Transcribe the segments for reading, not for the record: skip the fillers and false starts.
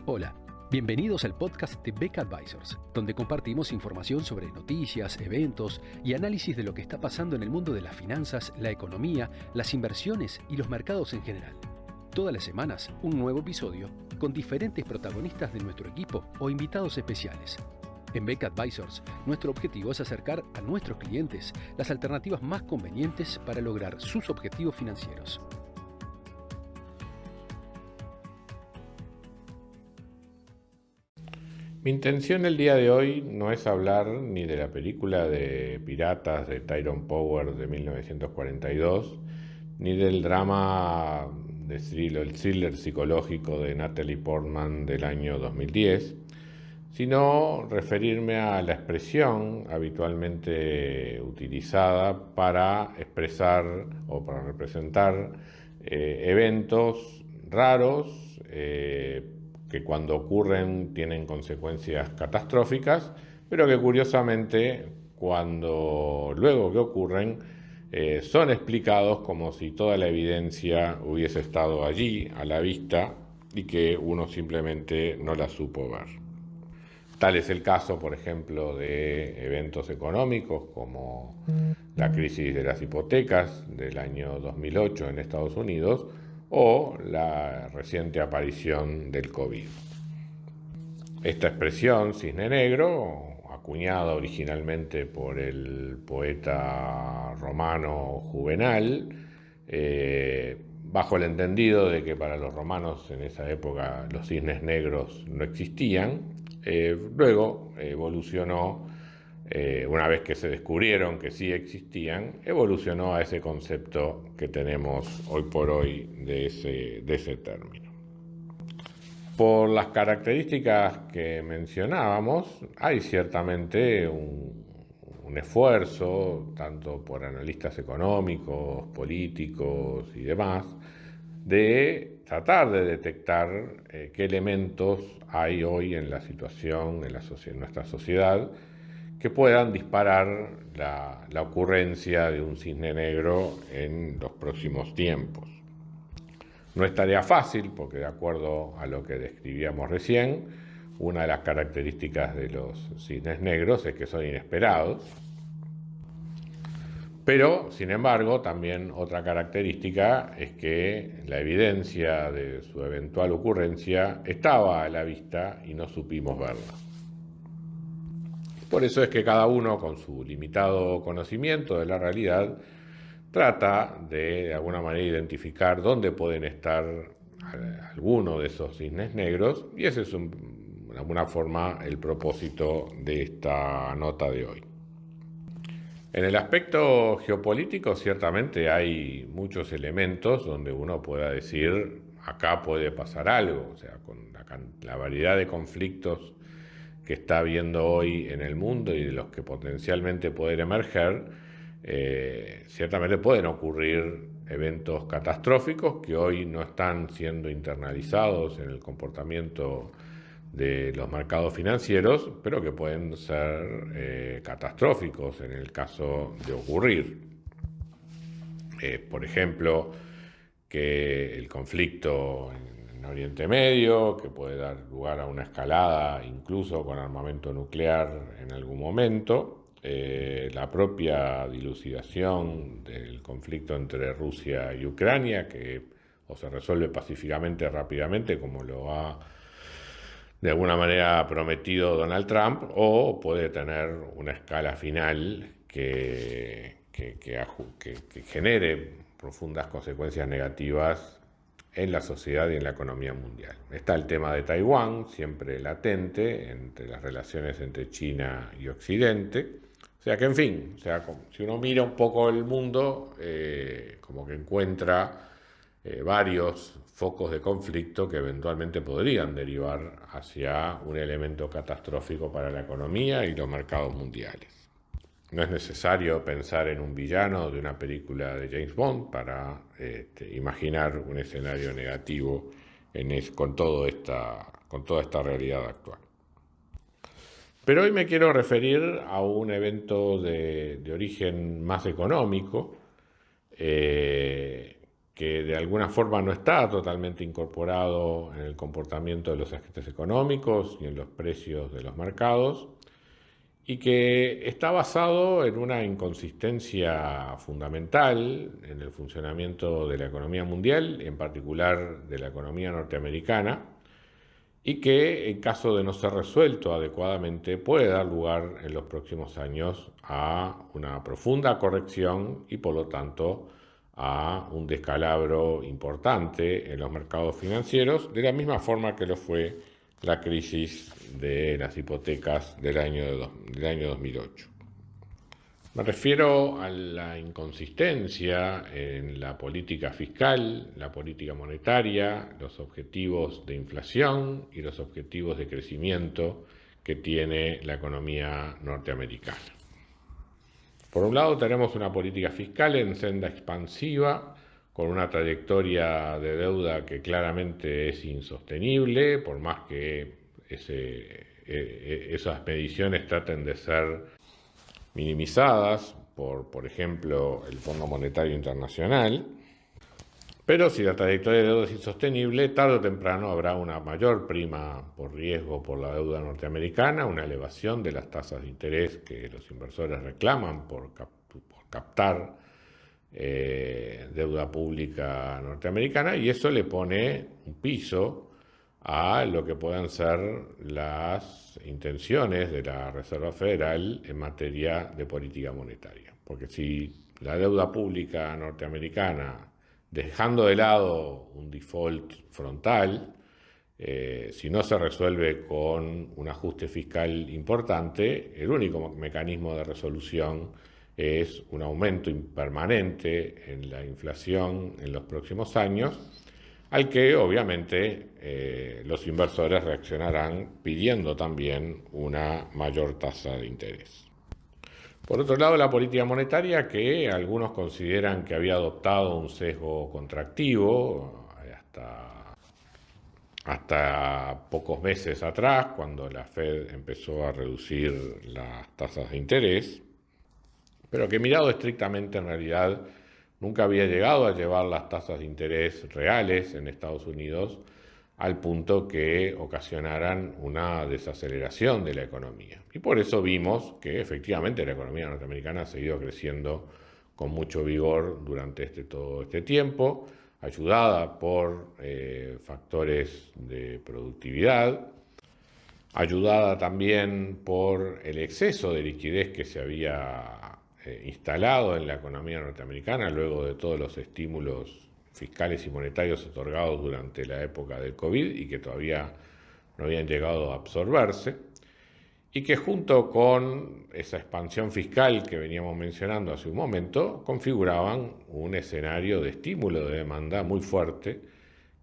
Hola, bienvenidos al podcast de Beck Advisors, donde compartimos información sobre noticias, eventos y análisis de lo que está pasando en el mundo de las finanzas, la economía, las inversiones y los mercados en general. Todas las semanas, un nuevo episodio con diferentes protagonistas de nuestro equipo o invitados especiales. En Beck Advisors, nuestro objetivo es acercar a nuestros clientes las alternativas más convenientes para lograr sus objetivos financieros. Mi intención el día de hoy no es hablar ni de la película de piratas de Tyrone Power de 1942, ni del drama de el thriller psicológico de Natalie Portman del año 2010, sino referirme a la expresión habitualmente utilizada para expresar o para representar eventos raros, que cuando ocurren tienen consecuencias catastróficas, pero que curiosamente luego que ocurren son explicados como si toda la evidencia hubiese estado allí a la vista y que uno simplemente no la supo ver. Tal es el caso, por ejemplo, de eventos económicos como la crisis de las hipotecas del año 2008 en Estados Unidos o la reciente aparición del COVID. Esta expresión, cisne negro, acuñada originalmente por el poeta romano Juvenal, bajo el entendido de que para los romanos en esa época los cisnes negros no existían, luego evolucionó, una vez que se descubrieron que sí existían, evolucionó a ese concepto que tenemos hoy por hoy de ese término. Por las características que mencionábamos, hay ciertamente un esfuerzo, tanto por analistas económicos, políticos y demás, de tratar de detectar qué elementos hay hoy en la situación, en nuestra sociedad, que puedan disparar la ocurrencia de un cisne negro en los próximos tiempos. No es tarea fácil, porque de acuerdo a lo que describíamos recién, una de las características de los cisnes negros es que son inesperados. Pero, sin embargo, también otra característica es que la evidencia de su eventual ocurrencia estaba a la vista y no supimos verla. Por eso es que cada uno, con su limitado conocimiento de la realidad, trata de alguna manera identificar dónde pueden estar algunos de esos cisnes negros, y ese es de alguna forma el propósito de esta nota de hoy. En el aspecto geopolítico ciertamente hay muchos elementos donde uno pueda decir acá puede pasar algo, o sea, con la variedad de conflictos que está habiendo hoy en el mundo y de los que potencialmente pueden emerger, ciertamente pueden ocurrir eventos catastróficos que hoy no están siendo internalizados en el comportamiento de los mercados financieros, pero que pueden ser catastróficos en el caso de ocurrir. Por ejemplo, que el conflicto en Oriente Medio, que puede dar lugar a una escalada incluso con armamento nuclear en algún momento, la propia dilucidación del conflicto entre Rusia y Ucrania, que o se resuelve pacíficamente rápidamente, como lo ha de alguna manera prometido Donald Trump, o puede tener una escala final que genere profundas consecuencias negativas en la sociedad y en la economía mundial. Está el tema de Taiwán, siempre latente, entre las relaciones entre China y Occidente. O sea que, en fin, si uno mira un poco el mundo, como que encuentra varios focos de conflicto que eventualmente podrían derivar hacia un elemento catastrófico para la economía y los mercados mundiales. No es necesario pensar en un villano de una película de James Bond para imaginar un escenario negativo con toda esta realidad actual. Pero hoy me quiero referir a un evento de origen más económico, que de alguna forma no está totalmente incorporado en el comportamiento de los agentes económicos y en los precios de los mercados, y que está basado en una inconsistencia fundamental en el funcionamiento de la economía mundial, en particular de la economía norteamericana, y que en caso de no ser resuelto adecuadamente puede dar lugar en los próximos años a una profunda corrección y por lo tanto a un descalabro importante en los mercados financieros, de la misma forma que lo fue la crisis de las hipotecas del año 2008. Me refiero a la inconsistencia en la política fiscal, la política monetaria, los objetivos de inflación y los objetivos de crecimiento que tiene la economía norteamericana. Por un lado tenemos una política fiscal en senda expansiva, con una trayectoria de deuda que claramente es insostenible, por más que esas mediciones traten de ser minimizadas por ejemplo, el Fondo Monetario Internacional. Pero si la trayectoria de deuda es insostenible, tarde o temprano habrá una mayor prima por riesgo por la deuda norteamericana, una elevación de las tasas de interés que los inversores reclaman por captar deuda pública norteamericana, y eso le pone un piso a lo que puedan ser las intenciones de la Reserva Federal en materia de política monetaria. Porque si la deuda pública norteamericana, dejando de lado un default frontal, si no se resuelve con un ajuste fiscal importante, el único mecanismo de resolución es un aumento permanente en la inflación en los próximos años, al que obviamente los inversores reaccionarán pidiendo también una mayor tasa de interés. Por otro lado, la política monetaria, que algunos consideran que había adoptado un sesgo contractivo hasta pocos meses atrás, cuando la Fed empezó a reducir las tasas de interés, pero que mirado estrictamente en realidad nunca había llegado a llevar las tasas de interés reales en Estados Unidos al punto que ocasionaran una desaceleración de la economía. Y por eso vimos que efectivamente la economía norteamericana ha seguido creciendo con mucho vigor durante todo este tiempo, ayudada por factores de productividad, ayudada también por el exceso de liquidez que se había instalado en la economía norteamericana luego de todos los estímulos fiscales y monetarios otorgados durante la época del COVID y que todavía no habían llegado a absorberse, y que junto con esa expansión fiscal que veníamos mencionando hace un momento, configuraban un escenario de estímulo de demanda muy fuerte,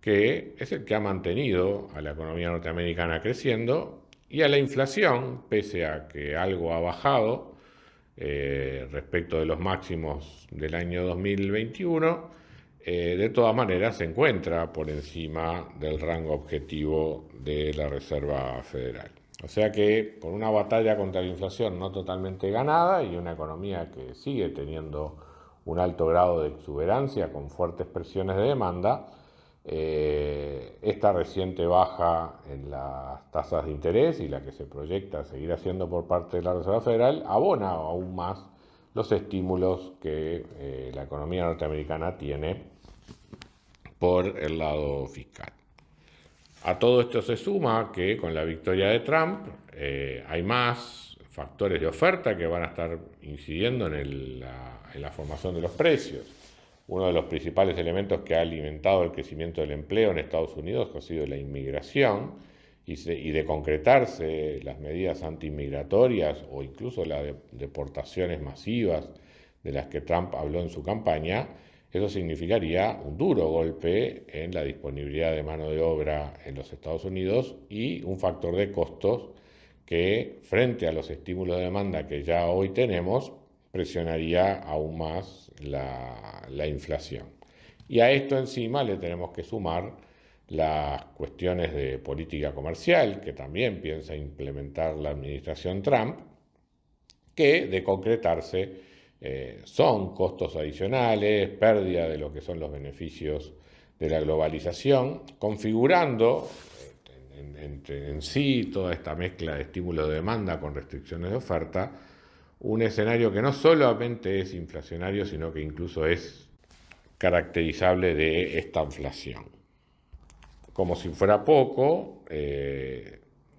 que es el que ha mantenido a la economía norteamericana creciendo y a la inflación, pese a que algo ha bajado respecto de los máximos del año 2021, de todas maneras se encuentra por encima del rango objetivo de la Reserva Federal. O sea que con una batalla contra la inflación no totalmente ganada y una economía que sigue teniendo un alto grado de exuberancia con fuertes presiones de demanda, esta reciente baja en las tasas de interés y la que se proyecta seguir haciendo por parte de la Reserva Federal abona aún más los estímulos que la economía norteamericana tiene por el lado fiscal. A todo esto se suma que con la victoria de Trump hay más factores de oferta que van a estar incidiendo en la formación de los precios. Uno de los principales elementos que ha alimentado el crecimiento del empleo en Estados Unidos ha sido la inmigración, y de concretarse las medidas antiinmigratorias o incluso las deportaciones masivas de las que Trump habló en su campaña, eso significaría un duro golpe en la disponibilidad de mano de obra en los Estados Unidos y un factor de costos que, frente a los estímulos de demanda que ya hoy tenemos, presionaría aún más la inflación. Y a esto encima le tenemos que sumar las cuestiones de política comercial que también piensa implementar la administración Trump, que de concretarse son costos adicionales, pérdida de lo que son los beneficios de la globalización, configurando en sí toda esta mezcla de estímulo de demanda con restricciones de oferta, un escenario que no solamente es inflacionario, sino que incluso es caracterizable de esta inflación. Como si fuera poco,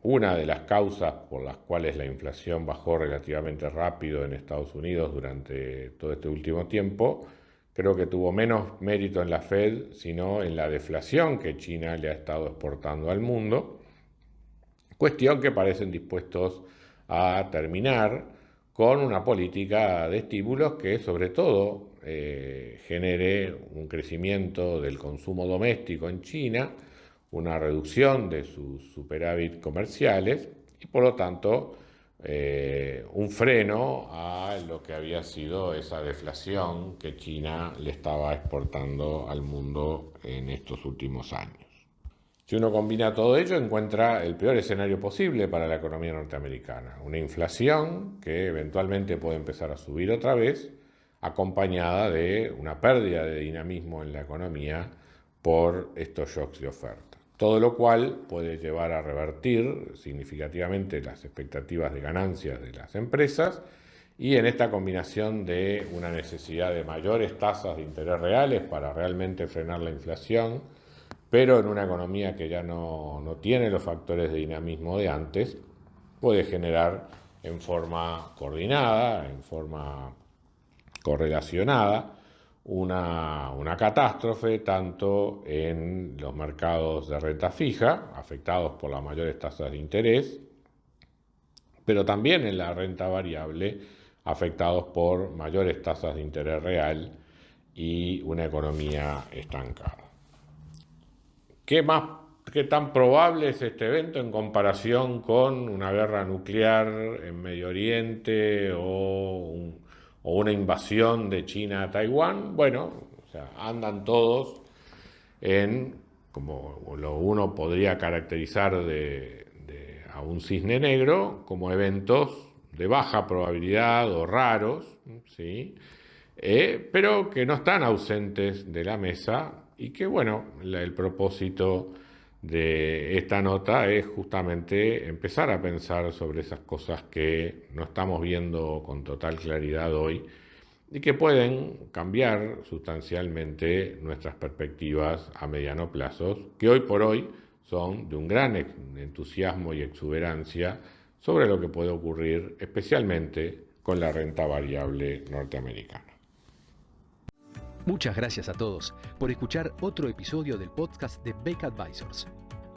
una de las causas por las cuales la inflación bajó relativamente rápido en Estados Unidos durante todo este último tiempo, creo que tuvo menos mérito en la Fed, sino en la deflación que China le ha estado exportando al mundo, cuestión que parecen dispuestos a terminar con una política de estímulos que sobre todo genere un crecimiento del consumo doméstico en China, una reducción de sus superávit comerciales y por lo tanto un freno a lo que había sido esa deflación que China le estaba exportando al mundo en estos últimos años. Si uno combina todo ello, encuentra el peor escenario posible para la economía norteamericana, una inflación que eventualmente puede empezar a subir otra vez, acompañada de una pérdida de dinamismo en la economía por estos shocks de oferta. Todo lo cual puede llevar a revertir significativamente las expectativas de ganancias de las empresas y en esta combinación de una necesidad de mayores tasas de interés reales para realmente frenar la inflación, pero en una economía que ya no tiene los factores de dinamismo de antes, puede generar en forma coordinada, en forma correlacionada, una catástrofe tanto en los mercados de renta fija, afectados por las mayores tasas de interés, pero también en la renta variable, afectados por mayores tasas de interés real y una economía estancada. ¿Qué tan probable es este evento en comparación con una guerra nuclear en Medio Oriente o una invasión de China a Taiwán? Bueno, andan todos en, como uno podría caracterizar a un cisne negro, como eventos de baja probabilidad o raros, ¿sí? Pero que no están ausentes de la mesa y que, bueno, el propósito de esta nota es justamente empezar a pensar sobre esas cosas que no estamos viendo con total claridad hoy y que pueden cambiar sustancialmente nuestras perspectivas a mediano plazo, que hoy por hoy son de un gran entusiasmo y exuberancia sobre lo que puede ocurrir especialmente con la renta variable norteamericana. Muchas gracias a todos por escuchar otro episodio del podcast de Beck Advisors.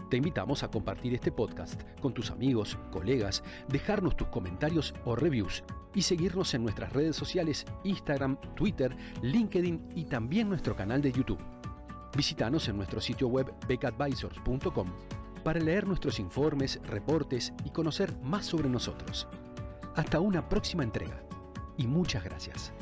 Te invitamos a compartir este podcast con tus amigos, colegas, dejarnos tus comentarios o reviews y seguirnos en nuestras redes sociales Instagram, Twitter, LinkedIn y también nuestro canal de YouTube. Visítanos en nuestro sitio web beckadvisors.com para leer nuestros informes, reportes y conocer más sobre nosotros. Hasta una próxima entrega y muchas gracias.